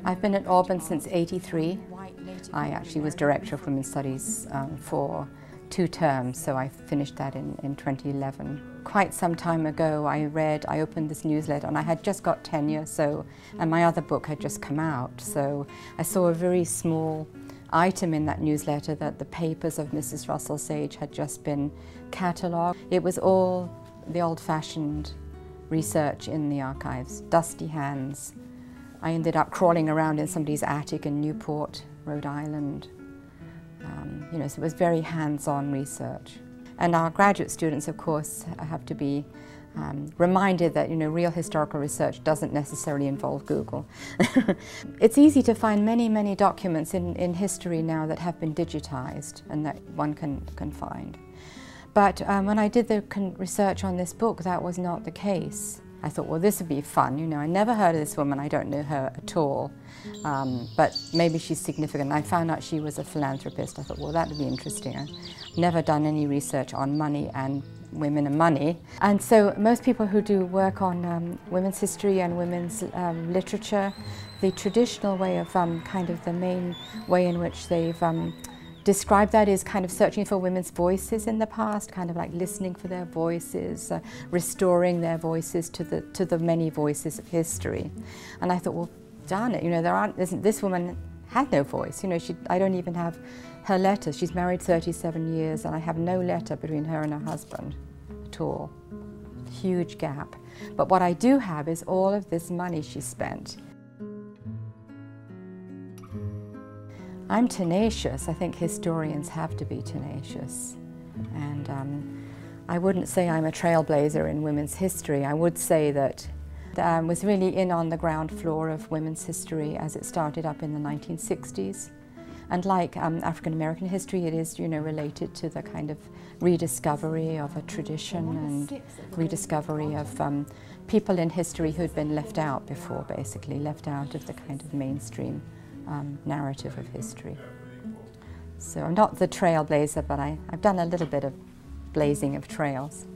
I've been at Auburn since '83. I actually was Director of Women's Studies for 2 terms, so I finished that in 2011. Quite some time ago I opened this newsletter and I had just got tenure, and my other book had just come out, so I saw a very small item in that newsletter that the papers of Mrs. Russell Sage had just been catalogued. It was all the old-fashioned research in the archives, dusty hands. I ended up crawling around in somebody's attic in Newport, Rhode Island. So it was very hands-on research. And our graduate students, of course, have to be reminded that real historical research doesn't necessarily involve Google. It's easy to find many documents in history now that have been digitized and that one can find. But when I did the research on this book, that was not the case. I thought, well, this would be fun. I never heard of this woman. I don't know her at all. But maybe she's significant. I found out she was a philanthropist. I thought, well, that would be interesting. I've never done any research on money and women and money. And so most people who do work on women's history and women's literature, the traditional way of kind of the main way in which they've described that is kind of searching for women's voices in the past, kind of like listening for their voices, restoring their voices to the many voices of history. And I thought, well, darn it, this woman had no voice. I don't even have her letters. She's married 37 years and I have no letter between her and her husband at all. Huge gap. But what I do have is all of this money she spent. I'm tenacious. I think historians have to be tenacious. And I wouldn't say I'm a trailblazer in women's history. I would say that I was really in on the ground floor of women's history as it started up in the 1960s. And like African American history, it is related to the kind of rediscovery of a tradition and rediscovery of people in history who'd been left out before, basically, left out of the kind of mainstream narrative of history. So I'm not the trailblazer, but I've done a little bit of blazing of trails.